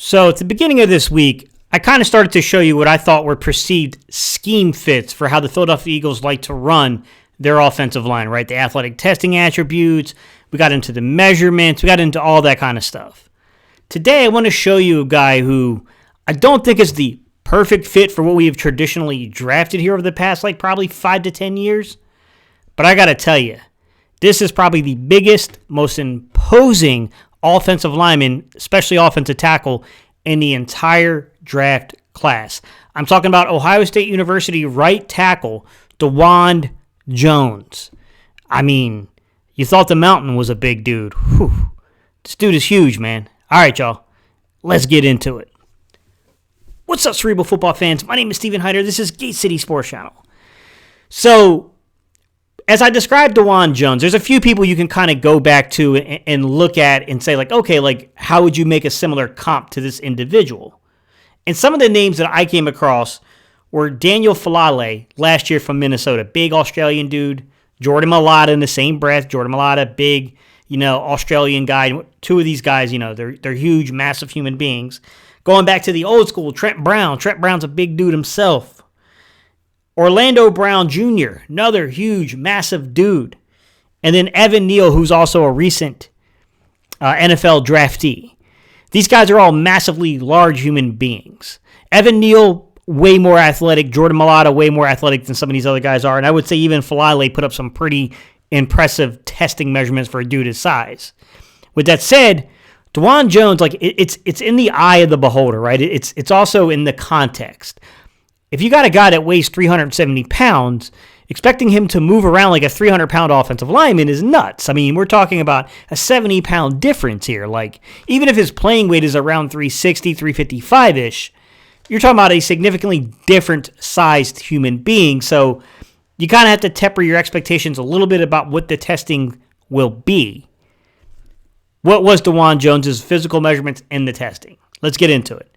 So at the beginning of this week, I kind of started to show you what I thought were perceived scheme fits for how the Philadelphia Eagles like to run their offensive line, right? The athletic testing attributes, we got into the measurements, we got into all that kind of stuff. Today, I want to show you a guy who I don't think is the perfect fit for what we have traditionally drafted here over the past, probably 5 to 10 years. But I got to tell you, this is probably the biggest, most imposing offensive lineman, especially offensive tackle, in the entire draft class. I'm talking about Ohio State University right tackle, Dawand Jones. I mean, you thought the mountain was a big dude. Whew. This dude is huge, man. All right, y'all. Let's get into it. What's up, Cerebral Football fans? My name is Steven Hyder. This is Gate City Sports Channel. So, as I described Dawand Jones, there's a few people you can kind of go back to and look at and say, how would you make a similar comp to this individual? And some of the names that I came across were Daniel Falale, last year from Minnesota, big Australian dude. Jordan Mailata in the same breath. Jordan Mailata, big, Australian guy. Two of these guys, they're huge, massive human beings. Going back to the old school, Trent Brown. Trent Brown's a big dude himself. Orlando Brown Jr., another huge, massive dude. And then Evan Neal, who's also a recent NFL draftee. These guys are all massively large human beings. Evan Neal, way more athletic. Jordan Mailata, way more athletic than some of these other guys are. And I would say even Falale put up some pretty impressive testing measurements for a dude his size. With that said, Dawand Jones, it's in the eye of the beholder, right? It's also in the context. If you got a guy that weighs 370 pounds, expecting him to move around like a 300-pound offensive lineman is nuts. I mean, we're talking about a 70-pound difference here. Even if his playing weight is around 360, 355-ish, you're talking about a significantly different sized human being. So you kind of have to temper your expectations a little bit about what the testing will be. What was Dawand Jones' physical measurements in the testing? Let's get into it.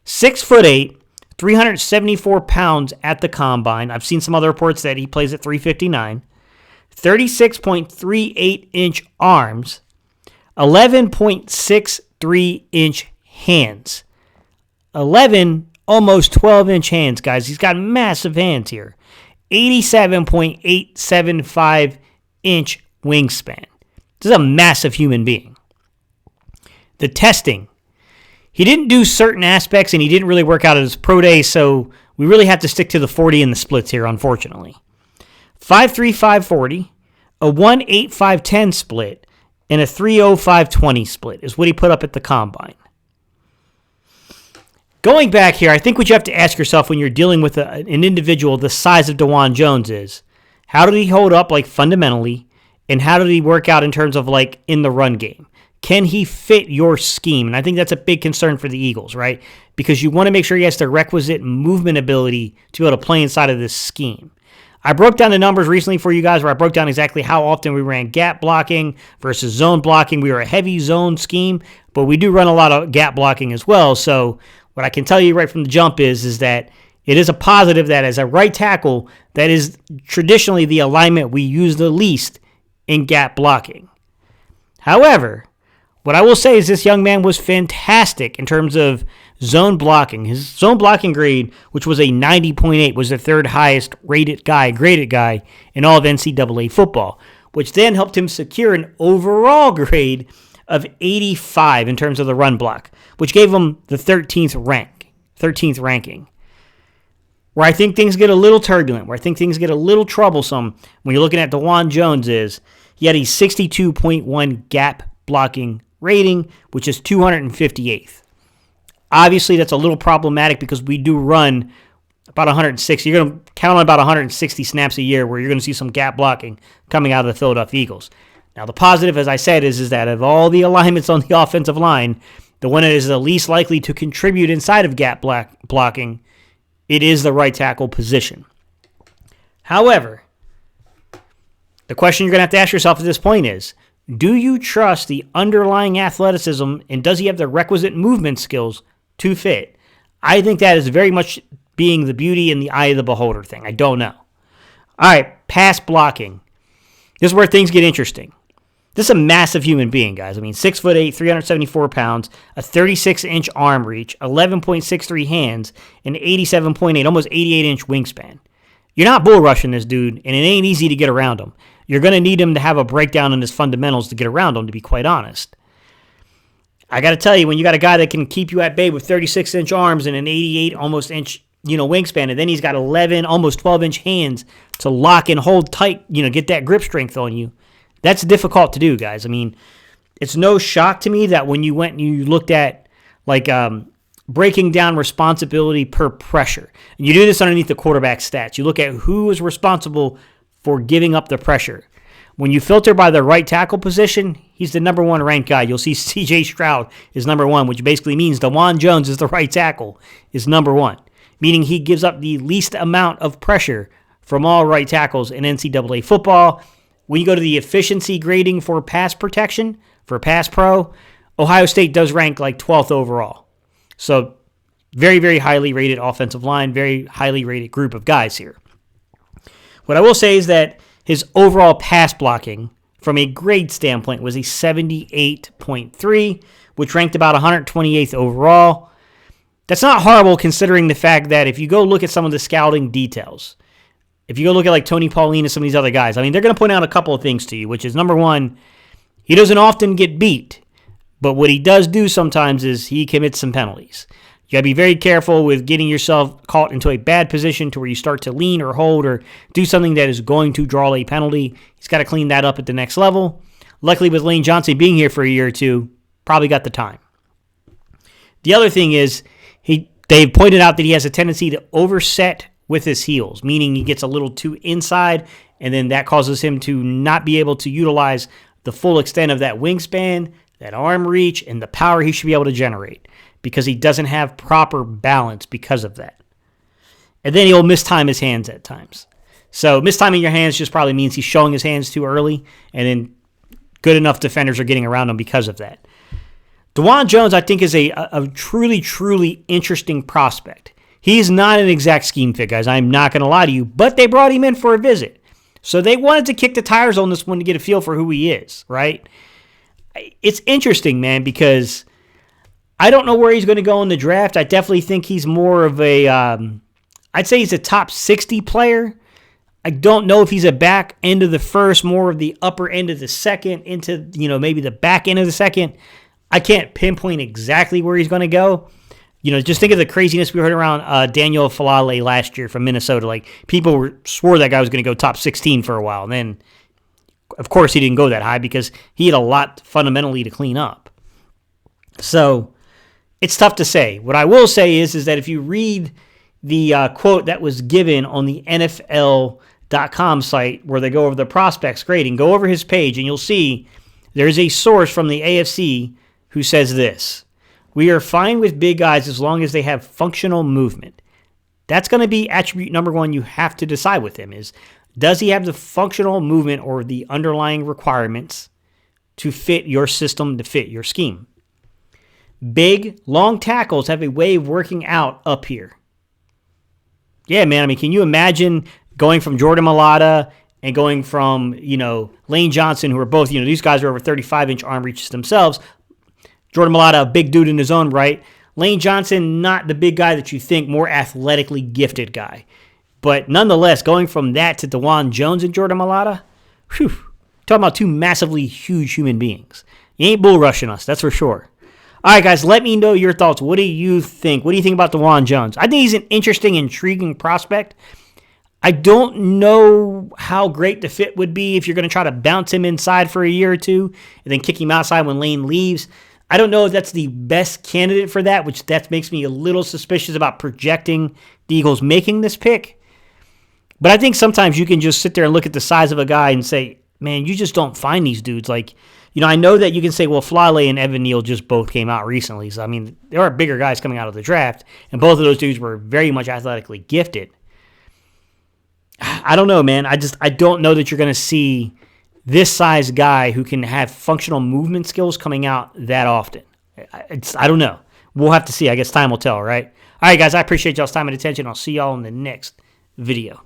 6'8", 374 pounds at the combine. I've seen some other reports that he plays at 359. 36.38-inch arms. 11.63-inch hands. 11, almost 12-inch hands, guys. He's got massive hands here. 87.875-inch wingspan. This is a massive human being. The testing. He didn't do certain aspects, and he didn't really work out at his pro day, so we really have to stick to the 40 and the splits here, unfortunately. 5'3", 540, a 1'8", 5'10 split, and a 3'0", 520 split is what he put up at the combine. Going back here, I think what you have to ask yourself when you're dealing with an individual the size of Dawand Jones is, how did he hold up fundamentally, and how did he work out in terms of in the run game? Can he fit your scheme? And I think that's a big concern for the Eagles, right? Because you want to make sure he has the requisite movement ability to be able to play inside of this scheme. I broke down the numbers recently for you guys where I broke down exactly how often we ran gap blocking versus zone blocking. We were a heavy zone scheme, but we do run a lot of gap blocking as well. So what I can tell you right from the jump is that it is a positive that as a right tackle, that is traditionally the alignment we use the least in gap blocking. However, what I will say is this young man was fantastic in terms of zone blocking. His zone blocking grade, which was a 90.8, was the third highest graded guy in all of NCAA football, which then helped him secure an overall grade of 85 in terms of the run block, which gave him the 13th ranking. Where I think things get a little turbulent, where I think things get a little troublesome when you're looking at Dawand Jones is he had a 62.1 gap blocking rating, which is 258th. Obviously, that's a little problematic because we do run about 160. You're going to count on about 160 snaps a year where you're going to see some gap blocking coming out of the Philadelphia Eagles. Now, the positive, as I said, is that of all the alignments on the offensive line, the one that is the least likely to contribute inside of gap blocking, it is the right tackle position. However, the question you're going to have to ask yourself at this point is, do you trust the underlying athleticism, and does he have the requisite movement skills to fit? I think that is very much being the beauty in the eye of the beholder thing. I don't know. All right, pass blocking. This is where things get interesting. This is a massive human being, guys. I mean, 6'8", 374 pounds, a 36-inch arm reach, 11.63 hands, and 87.8, almost 88-inch wingspan. You're not bull rushing this dude, and it ain't easy to get around him. You're going to need him to have a breakdown in his fundamentals to get around him, to be quite honest. I got to tell you, when you got a guy that can keep you at bay with 36-inch arms and an 88 almost inch, wingspan, and then he's got 11, almost 12-inch hands to lock and hold tight, get that grip strength on you. That's difficult to do, guys. I mean, it's no shock to me that when you went and you looked at breaking down responsibility per pressure, and you do this underneath the quarterback stats, you look at who is responsible for giving up the pressure. When you filter by the right tackle position, he's the number one ranked guy. You'll see C.J. Stroud is number one, which basically means Dawand Jones is the right tackle, is number one, meaning he gives up the least amount of pressure from all right tackles in NCAA football. When you go to the efficiency grading for pass protection, for pass pro, Ohio State does rank like 12th overall. So very, very highly rated offensive line, very highly rated group of guys here. What I will say is that his overall pass blocking from a grade standpoint was a 78.3, which ranked about 128th overall. That's not horrible considering the fact that if you go look at some of the scouting details, if you go look at like Tony Pauline and some of these other guys, I mean, they're going to point out a couple of things to you, which is number one, he doesn't often get beat, but what he does do sometimes is he commits some penalties. You got to be very careful with getting yourself caught into a bad position to where you start to lean or hold or do something that is going to draw a penalty. He's got to clean that up at the next level. Luckily, with Lane Johnson being here for a year or two, probably got the time. The other thing is they've pointed out that he has a tendency to overset with his heels, meaning he gets a little too inside, and then that causes him to not be able to utilize the full extent of that wingspan, that arm reach, and the power he should be able to generate because he doesn't have proper balance because of that. And then he'll mistime his hands at times. So mistiming your hands just probably means he's showing his hands too early, and then good enough defenders are getting around him because of that. Dawand Jones, I think, is a truly, truly interesting prospect. He's not an exact scheme fit, guys. I'm not going to lie to you, but they brought him in for a visit. So they wanted to kick the tires on this one to get a feel for who he is, right? It's interesting, man, because I don't know where he's going to go in the draft. I definitely think he's more of I'd say he's a top 60 player. I don't know if he's a back end of the first, more of the upper end of the second, into, maybe the back end of the second. I can't pinpoint exactly where he's going to go. Just think of the craziness we heard around Daniel Falale last year from Minnesota. Like, people swore that guy was going to go top 16 for a while. And then, of course, he didn't go that high because he had a lot fundamentally to clean up. So, it's tough to say. What I will say is that if you read the quote that was given on the NFL.com site where they go over the prospects grading, go over his page and you'll see there's a source from the AFC who says this: "We are fine with big guys as long as they have functional movement." That's going to be attribute number one you have to decide with him is, does he have the functional movement or the underlying requirements to fit your system, to fit your scheme? Big, long tackles have a way of working out up here. Yeah, man, I mean, can you imagine going from Jordan Mailata and going from, Lane Johnson, who are both, these guys are over 35-inch arm reaches themselves. Jordan Mailata, a big dude in his own right. Lane Johnson, not the big guy that you think, more athletically gifted guy. But nonetheless, going from that to Dawand Jones and Jordan Mailata, talking about two massively huge human beings. You ain't bull rushing us, that's for sure. All right, guys, let me know your thoughts. What do you think? What do you think about Dawand Jones? I think he's an interesting, intriguing prospect. I don't know how great the fit would be if you're going to try to bounce him inside for a year or two and then kick him outside when Lane leaves. I don't know if that's the best candidate for that, which that makes me a little suspicious about projecting the Eagles making this pick. But I think sometimes you can just sit there and look at the size of a guy and say, man, you just don't find these dudes. Like, I know that you can say, well, Flale and Evan Neal just both came out recently. So, I mean, there are bigger guys coming out of the draft, and both of those dudes were very much athletically gifted. I don't know, man. I don't know that you're going to see this size guy who can have functional movement skills coming out that often. I don't know. We'll have to see. I guess time will tell, right? All right, guys, I appreciate y'all's time and attention. I'll see y'all in the next video.